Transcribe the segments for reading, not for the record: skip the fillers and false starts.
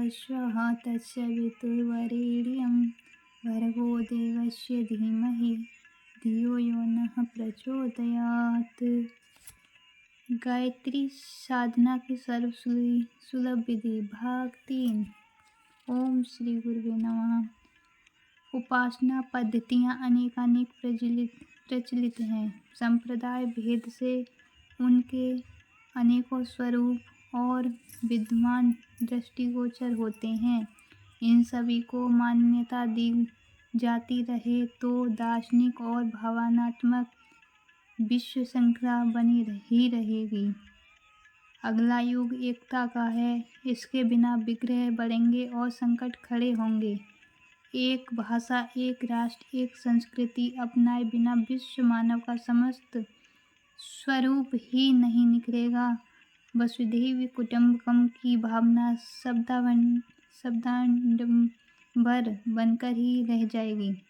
स्वः तत्सवितुर्वरेण्यं भर्गो देवस्य धीमहि धियो यो नः प्रचोदयात्। गायत्री साधना की सर्व सुलभ विधि। भाग 3। ओम श्री गुरुवे नमः। उपासना पद्धतियाँ अनेकानेक प्रचलित हैं। संप्रदाय भेद से उनके अनेकों स्वरूप और विद्यमान दृष्टिगोचर होते हैं। इन सभी को मान्यता दी जाती रहे तो दार्शनिक और भावनात्मक विश्व श्रृंखला बनी ही रहेगी। अगला युग एकता का है। इसके बिना विग्रह बढ़ेंगे और संकट खड़े होंगे। एक भाषा, एक राष्ट्र, एक संस्कृति अपनाए बिना विश्व मानव का समस्त स्वरूप ही नहीं निखरेगा। वसुधैव कुटुम्बकम की भावना शब्दाडंबर बनकर ही रह जाएगी।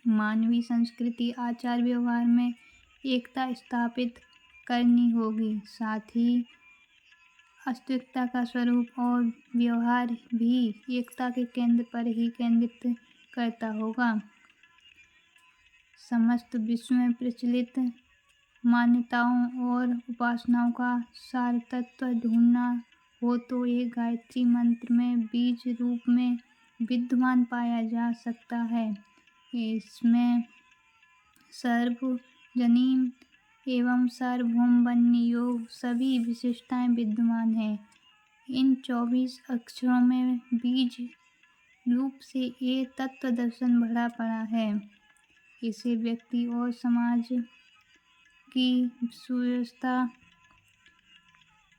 मानवीय संस्कृति, आचार व्यवहार में एकता स्थापित करनी होगी। साथ ही अस्तित्व का स्वरूप और व्यवहार भी एकता के केंद्र पर ही केंद्रित करता होगा। समस्त विश्व में प्रचलित मान्यताओं और उपासनाओं का सार तत्व ढूंढना हो तो ये गायत्री मंत्र में बीज रूप में विद्यमान पाया जा सकता है। इसमें सर्वजनीन एवं सार्वभौम योग सभी विशेषताएं विद्यमान हैं। इन 24 अक्षरों में बीज रूप से ये तत्व दर्शन भरा पड़ा है। इसे व्यक्ति और समाज की सुव्यवस्था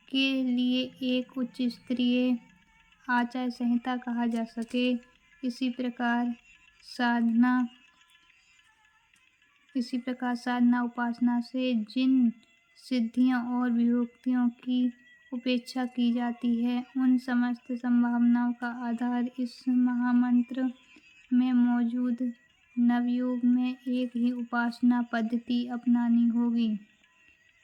के लिए एक उच्च स्तरीय आचार संहिता कहा जा सके। इसी प्रकार साधना उपासना से जिन सिद्धियों और विभूतियों की उपेक्षा की जाती है उन समस्त संभावनाओं का आधार इस महामंत्र में मौजूद नवयुग में एक ही उपासना पद्धति अपनानी होगी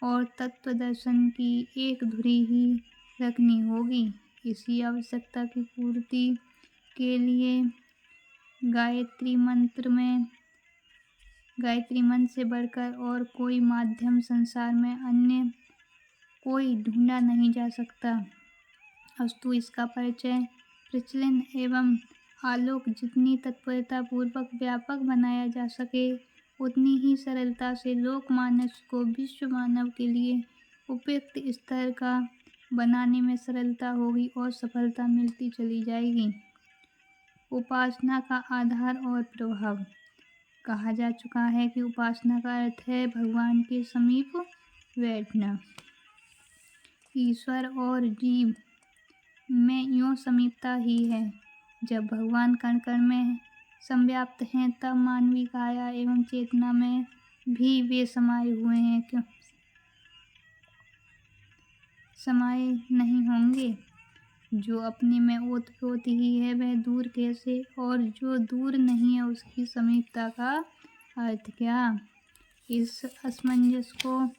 और तत्व दर्शन की एक धुरी ही रखनी होगी। इसी आवश्यकता की पूर्ति के लिए गायत्री मंत्र से बढ़कर और कोई माध्यम संसार में अन्य कोई ढूंढा नहीं जा सकता। अस्तु इसका परिचय प्रचलन एवं आलोक जितनी तत्परता पूर्वक व्यापक बनाया जा सके उतनी ही सरलता से लोकमानस को विश्व मानव के लिए उपयुक्त स्तर का बनाने में सरलता होगी और सफलता मिलती चली जाएगी। उपासना का आधार और प्रभाव। कहा जा चुका है कि उपासना का अर्थ है भगवान के समीप बैठना। ईश्वर और जीव में यूं समीपता ही है। जब भगवान कण कण में संव्याप्त हैं तब मानवीय काया एवं चेतना में भी वे समाये हुए हैं। क्यों समाये नहीं होंगे? जो अपने में ओतप्रोत ही है वह दूर कैसे, और जो दूर नहीं है उसकी समीपता का अर्थ क्या? इस असमंजस को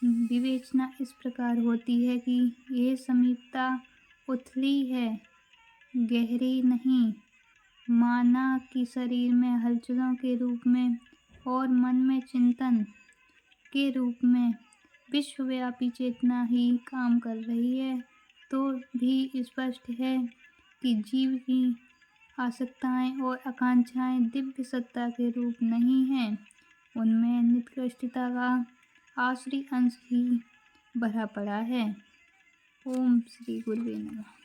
विवेचना इस प्रकार होती है कि यह समीपता उथली है, गहरी नहीं। माना कि शरीर में हलचलों के रूप में और मन में चिंतन के रूप में विश्वव्यापी चेतना ही काम कर रही है, तो भी स्पष्ट है कि जीव की आसक्तियाँ और आकांक्षाएं दिव्य सत्ता के रूप नहीं हैं। उनमें निकृष्टता का आसुरी अंश ही भरा पड़ा है। ओम श्री गुरुवे नमः।